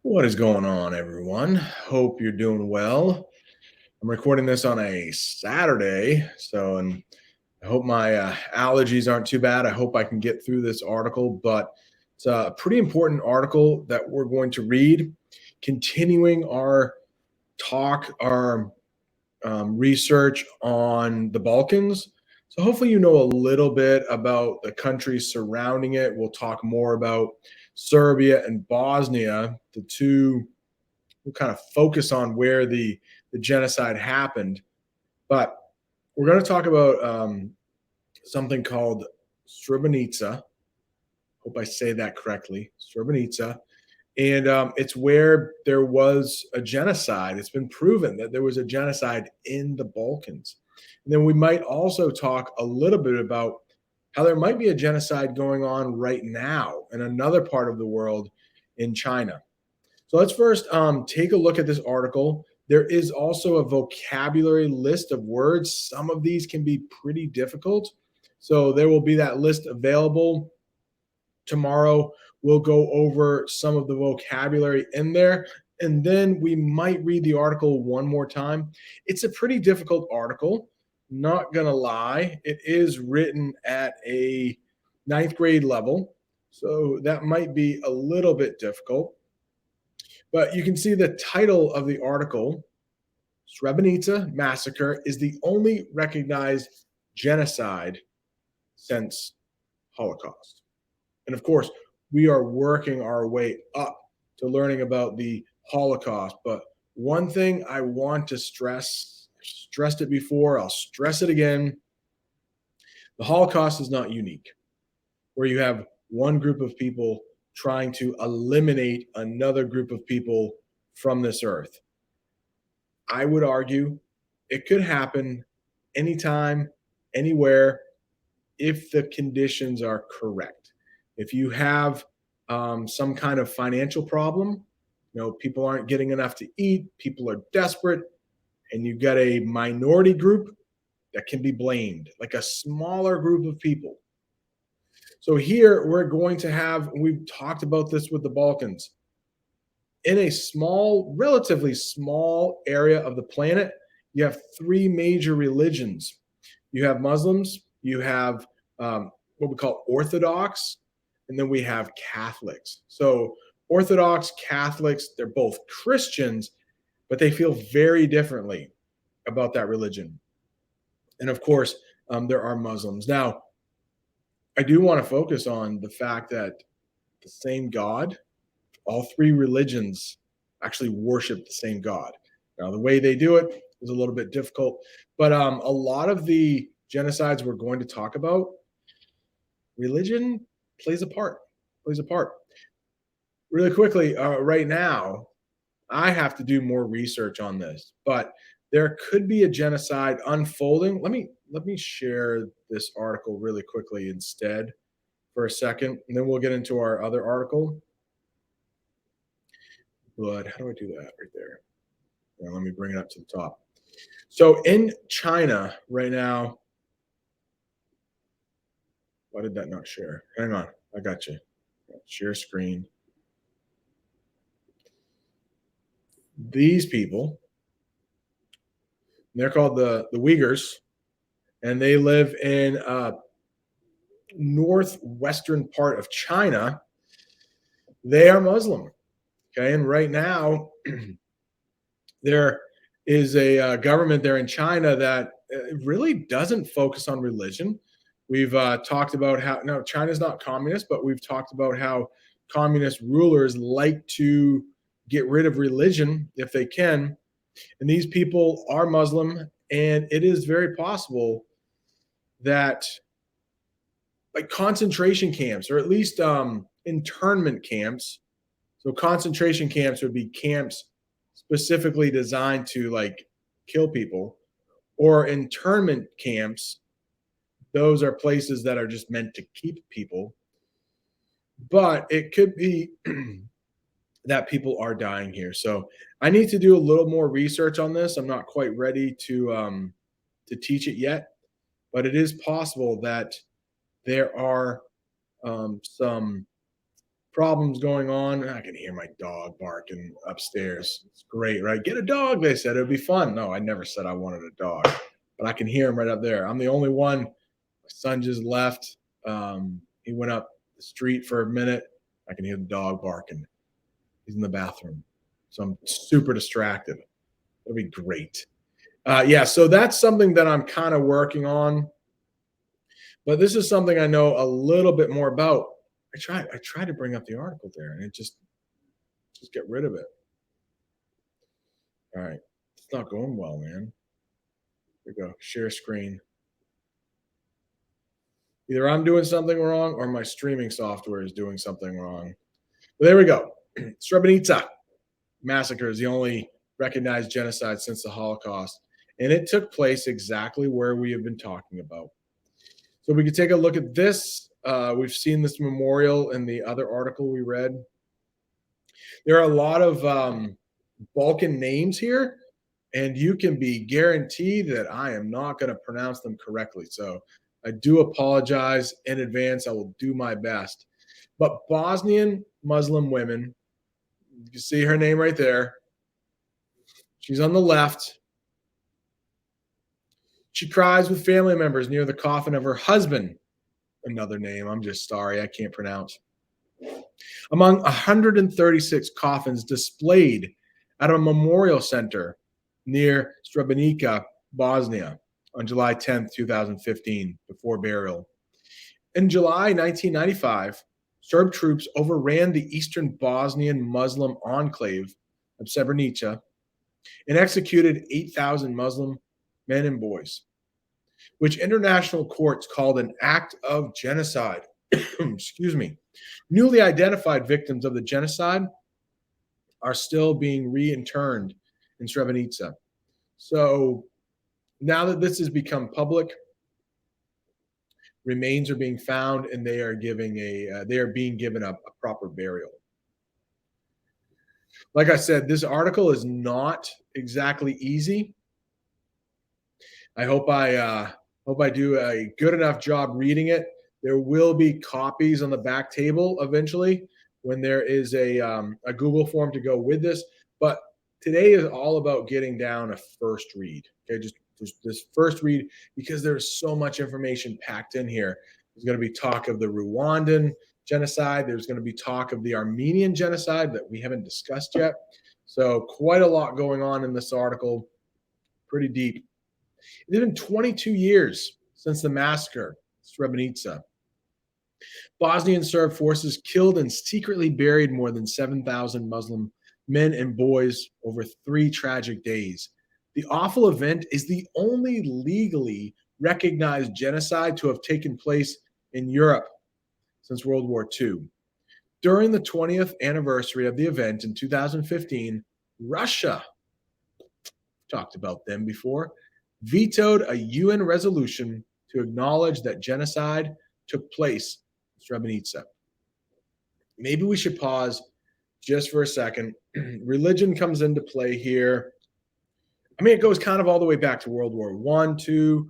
What is going on, everyone? Hope you're doing well. I'm recording this on a Saturday, and I hope my allergies aren't too bad. I hope I can get through this article, but it's a pretty important article that we're going to read, continuing our talk, our research on the Balkans. So, hopefully, you know a little bit about the countries surrounding it. We'll talk more about Serbia and Bosnia, the two. We'll kind of focus on where the genocide happened. But we're going to talk about something called Srebrenica. Hope I say that correctly. Srebrenica. And it's where there was a genocide. It's been proven that there was a genocide in the Balkans. And then we might also talk a little bit about how there might be a genocide going on right now in another part of the world in China. So let's first take a look at this article. There is also a vocabulary list of words. Some of these can be pretty difficult. So there will be that list available tomorrow. We'll go over some of the vocabulary in there, and then we might read the article one more time. It's a pretty difficult article, not gonna lie. It is written at a ninth grade level, so that might be a little bit difficult. But you can see the title of the article, Srebrenica Massacre is the only recognized genocide since Holocaust. And of course, we are working our way up to learning about the Holocaust. But one thing I want to stress, I stressed it before, I'll stress it again. The Holocaust is not unique, where you have one group of people trying to eliminate another group of people from this earth. I would argue it could happen anytime, anywhere, if the conditions are correct. If you have some kind of financial problem, people aren't getting enough to eat, people are desperate, and you've got a minority group that can be blamed, like a smaller group of people. So here we're going to have, we've talked about this with the Balkans, in a small, relatively small area of the planet, you have three major religions. You have Muslims, you have what we call Orthodox, and then we have Catholics. So, Orthodox, Catholics, they're both Christians, but they feel very differently about that religion. And of course, there are Muslims. Now, I do want to focus on the fact that the same God, all three religions actually worship the same God. Now, the way they do it is a little bit difficult, but a lot of the genocides we're going to talk about, religion plays a part. Plays a part. Really quickly, right now, I have to do more research on this, but there could be a genocide unfolding. Let me share this article really quickly instead for a second, and then we'll get into our other article. But how do I do that right there? Now, let me bring it up to the top. So in China right now, why did that not share? Hang on, I got you. Share screen. These people, they're called the Uyghurs, and they live in northwestern part of China. They are Muslim. Okay, and right now there is a government there in China that really doesn't focus on religion. We've talked about how, no, China's not communist, but we've talked about how communist rulers like to get rid of religion if they can. And these people are Muslim, and it is very possible that, like, concentration camps, or at least internment camps. So concentration camps would be camps specifically designed to, like, kill people, or internment camps. Those are places that are just meant to keep people. But it could be that people are dying here. So I need to do a little more research on this. I'm not quite ready to teach it yet, but it is possible that there are some problems going on. I can hear my dog barking upstairs. It's great, right? Get a dog, they said. It would be fun. No, I never said I wanted a dog, but I can hear him right up there. I'm the only one. My son just left. He went up the street for a minute. I can hear the dog barking. He's in the bathroom. So I'm super distracted. It'll be great. Yeah, so that's something that I'm kind of working on, but this is something I know a little bit more about. I tried to bring up the article there, and it just get rid of it. All right, it's not going well, man. Here we go. Share screen. Either I'm doing something wrong or my streaming software is doing something wrong. But there we go. Srebrenica massacre is the only recognized genocide since the Holocaust, and it took place exactly where we have been talking about. So we could take a look at this. We've seen this memorial in the other article we read. There are a lot of Balkan names here, and you can be guaranteed that I am not going to pronounce them correctly. So I do apologize in advance. I will do my best. But Bosnian Muslim women, you can see her name right there. She's on the left. She cries with family members near the coffin of her husband. Another name I'm just sorry I can't pronounce. Among 136 coffins displayed at a memorial center near Srebrenica, Bosnia, on July 10th, 2015, before burial. In July 1995, Serb troops overran the eastern Bosnian Muslim enclave of Srebrenica and executed 8,000 Muslim men and boys, which international courts called an act of genocide. Excuse me. Newly identified victims of the genocide are still being reinterred in Srebrenica. So now that this has become public, remains are being found and they are being given a proper burial. Like I said, this article is not exactly easy. I hope I do a good enough job reading it. There will be copies on the back table eventually when there is a Google form to go with this. But today is all about getting down a first read. Okay, just this first read, because there's so much information packed in here. There's going to be talk of the Rwandan genocide. There's going to be talk of the Armenian genocide that we haven't discussed yet. So quite a lot going on in this article. Pretty deep. It has been 22 years since the massacre, Srebrenica. Bosnian Serb forces killed and secretly buried more than 7,000 Muslim men and boys over 3 tragic days. The awful event is the only legally recognized genocide to have taken place in Europe since World War II. During the 20th anniversary of the event in 2015, Russia, talked about them before, vetoed a UN resolution to acknowledge that genocide took place in Srebrenica. Maybe we should pause just for a second. Religion comes into play here. I mean, it goes kind of all the way back to World War I, II.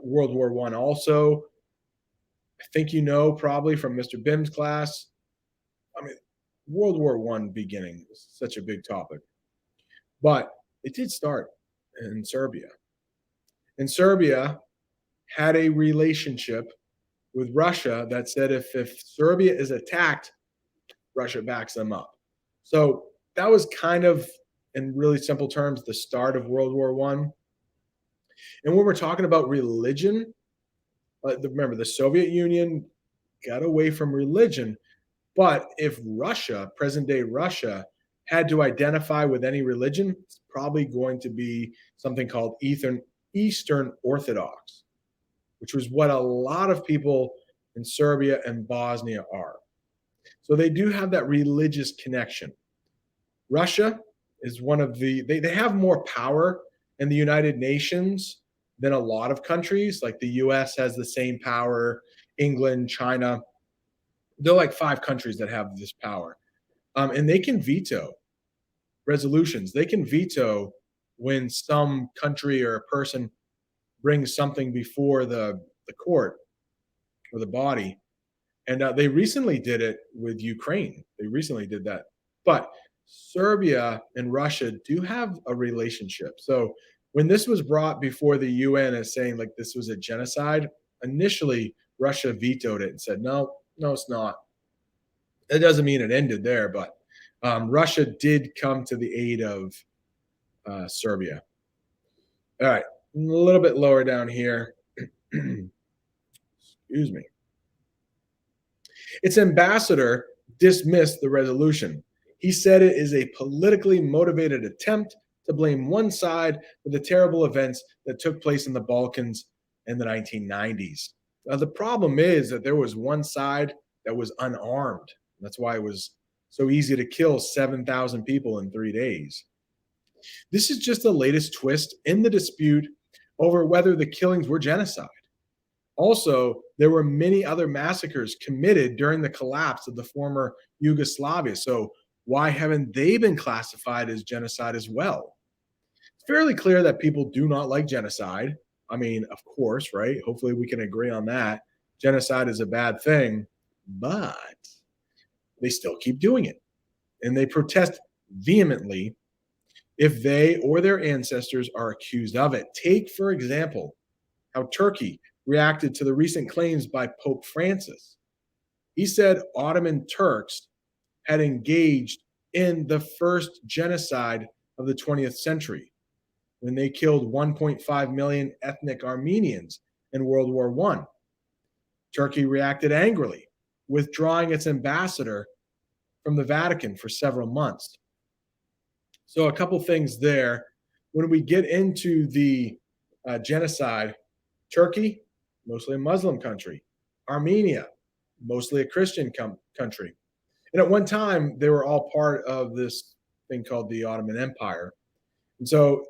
World War I also. I think you know probably from Mr. Bim's class. I mean, World War I beginning is such a big topic. But it did start in Serbia. And Serbia had a relationship with Russia that said if Serbia is attacked, Russia backs them up. So that was kind of, in really simple terms, the start of World War I. And when we're talking about religion, remember, the Soviet Union got away from religion. But if Russia, present-day Russia, had to identify with any religion, it's probably going to be something called Eastern Orthodox, which was what a lot of people in Serbia and Bosnia are. So they do have that religious connection. Russia is one of they have more power in the United Nations than a lot of countries. Like the US has the same power, England, China. They're like 5 countries that have this power. And they can veto resolutions. They can veto when some country or a person brings something before the court or the body, And they recently did it with Ukraine. They recently did that. But Serbia and Russia do have a relationship. So when this was brought before the UN as saying like this was a genocide, initially Russia vetoed it and said, no, no, it's not. That doesn't mean it ended there, but Russia did come to the aid of Serbia. All right, a little bit lower down here. Excuse me. Its ambassador dismissed the resolution. He said it is a politically motivated attempt to blame one side for the terrible events that took place in the Balkans in the 1990s. Now, the problem is that there was one side that was unarmed. That's why it was so easy to kill 7,000 people in 3 days. This is just the latest twist in the dispute over whether the killings were genocide. Also, there were many other massacres committed during the collapse of the former Yugoslavia. So, why haven't they been classified as genocide as well? It's fairly clear that people do not like genocide. I mean, of course, right? Hopefully, we can agree on that. Genocide is a bad thing, but they still keep doing it. And they protest vehemently if they or their ancestors are accused of it. Take, for example, how Turkey reacted to the recent claims by Pope Francis. He said Ottoman Turks had engaged in the first genocide of the 20th century when they killed 1.5 million ethnic Armenians in World War I. Turkey reacted angrily, withdrawing its ambassador from the Vatican for several months. So, a couple things there. When we get into the genocide, Turkey, mostly a Muslim country. Armenia, mostly a Christian country. And at one time, they were all part of this thing called the Ottoman Empire. And so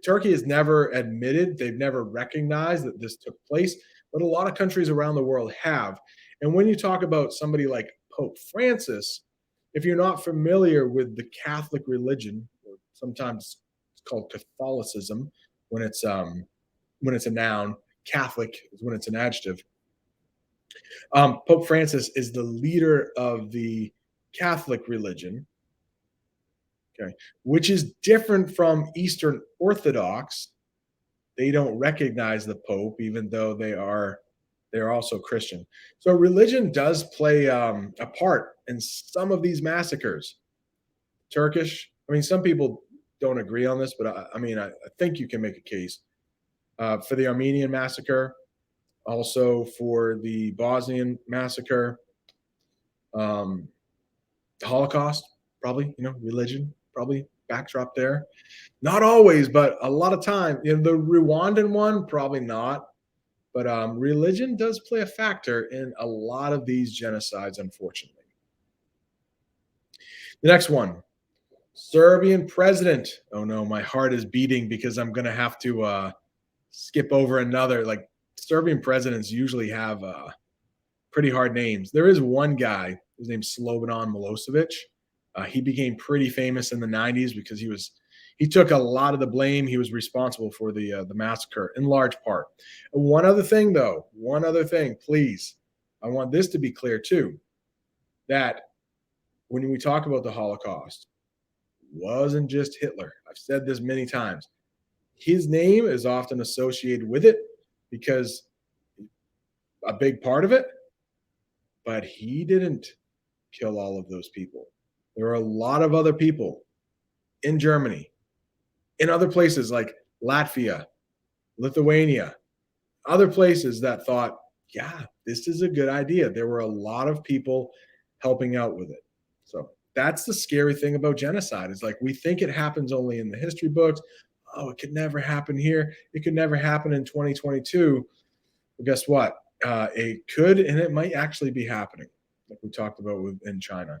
Turkey has never admitted, they've never recognized that this took place, but a lot of countries around the world have. And when you talk about somebody like Pope Francis, if you're not familiar with the Catholic religion, or sometimes it's called Catholicism when it's a noun, Catholic is when it's an adjective. Pope Francis is the leader of the Catholic religion, okay, which is different from Eastern Orthodox. They don't recognize the Pope, even though they're also Christian. So religion does play a part in some of these massacres. Turkish, I mean, some people don't agree on this, but I think you can make a case for the Armenian massacre, also for the Bosnian massacre, the Holocaust, probably, religion, probably backdrop there. Not always, but a lot of time. The Rwandan one, probably not. But religion does play a factor in a lot of these genocides, unfortunately. The next one, Serbian president. Oh no, my heart is beating because I'm going to have to skip over another. Like Serbian presidents usually have pretty hard names. There is one guy, his name's Slobodan Milosevic. He became pretty famous in the 90s because he took a lot of the blame. He was responsible for the massacre in large part. One other thing, please. I want this to be clear too, that when we talk about the Holocaust, wasn't just Hitler. I've said this many times. His name is often associated with it because a big part of it, but he didn't kill all of those people. There are a lot of other people in Germany, in other places like Latvia, Lithuania, other places that thought, yeah, this is a good idea. There were a lot of people helping out with it. So that's the scary thing about genocide. Is like we think it happens only in the history books. Oh, it could never happen here. It could never happen in 2022. Well, guess what? It could, and it might actually be happening, like we talked about in China.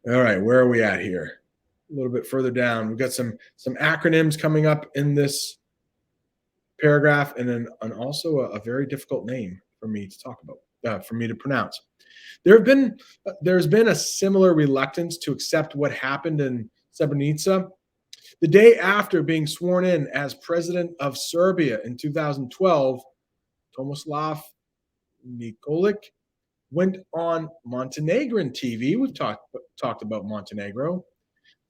All right, where are we at here? A little bit further down, we've got some acronyms coming up in this paragraph, and also a very difficult name for me to talk about, for me to pronounce. There's been a similar reluctance to accept what happened in Srebrenica. The day after being sworn in as president of Serbia in 2012, Tomislav Nikolic went on Montenegrin TV. We've talked about Montenegro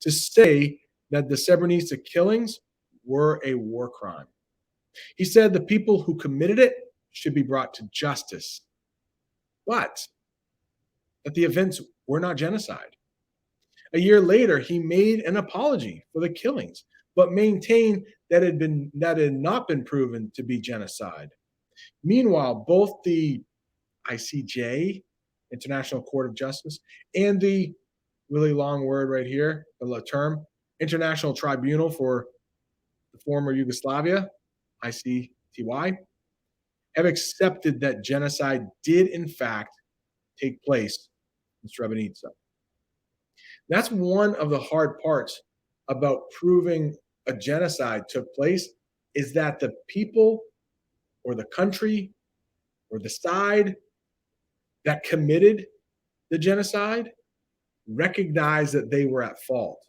to say that the Srebrenica killings were a war crime. He said the people who committed it should be brought to justice, but that the events were not genocide. A year later, he made an apology for the killings, but maintained that it had not been proven to be genocide. Meanwhile, both the ICJ, International Court of Justice, and the really long word right here, the term International Tribunal for the former Yugoslavia, ICTY, have accepted that genocide did in fact take place in Srebrenica. That's one of the hard parts about proving a genocide took place, is that the people or the country or the side that committed the genocide recognize that they were at fault.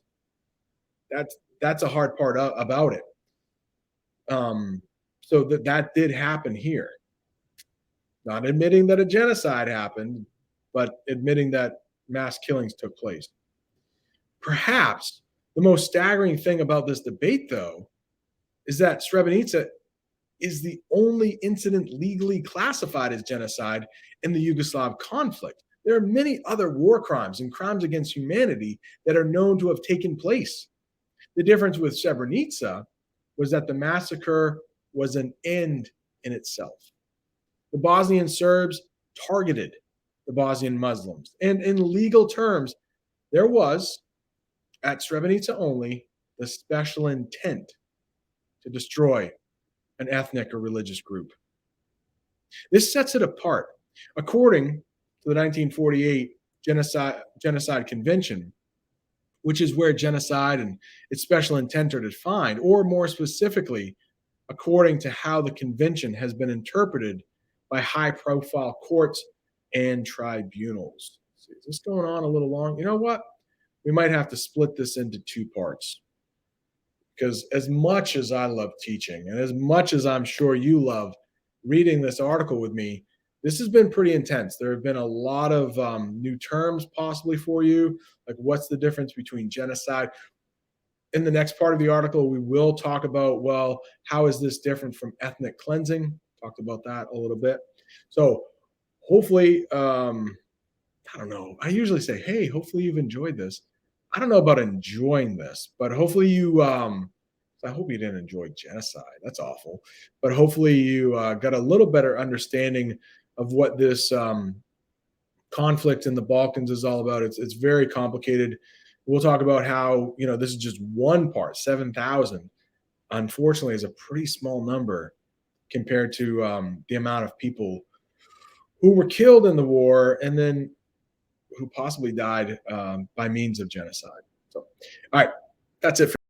That's a hard part about it. So that did happen here. Not admitting that a genocide happened, but admitting that mass killings took place. Perhaps the most staggering thing about this debate, though, is that Srebrenica is the only incident legally classified as genocide in the Yugoslav conflict. There are many other war crimes and crimes against humanity that are known to have taken place. The difference with Srebrenica was that the massacre was an end in itself. The Bosnian Serbs targeted the Bosnian Muslims. And in legal terms, there was, at Srebrenica only, the special intent to destroy an ethnic or religious group. This sets it apart. According to the 1948 Genocide Convention, which is where genocide and its special intent are defined, or more specifically, according to how the convention has been interpreted by high-profile courts and tribunals. Is this going on a little long? You know what? We might have to split this into two parts. Because as much as I love teaching, and as much as I'm sure you love reading this article with me, this has been pretty intense. There have been a lot of new terms possibly for you, like what's the difference between genocide. In the next part of the article, we will talk about, well, how is this different from ethnic cleansing? Talked about that a little bit. So hopefully, I don't know. I usually say, hey, hopefully you've enjoyed this. I don't know about enjoying this, but hopefully you, I hope you didn't enjoy genocide. That's awful. But hopefully you got a little better understanding of what this conflict in the Balkans is all about. It's very complicated. We'll talk about how, this is just one part. 7,000, unfortunately, is a pretty small number compared to the amount of people who were killed in the war and then who possibly died by means of genocide. So, all right, that's it for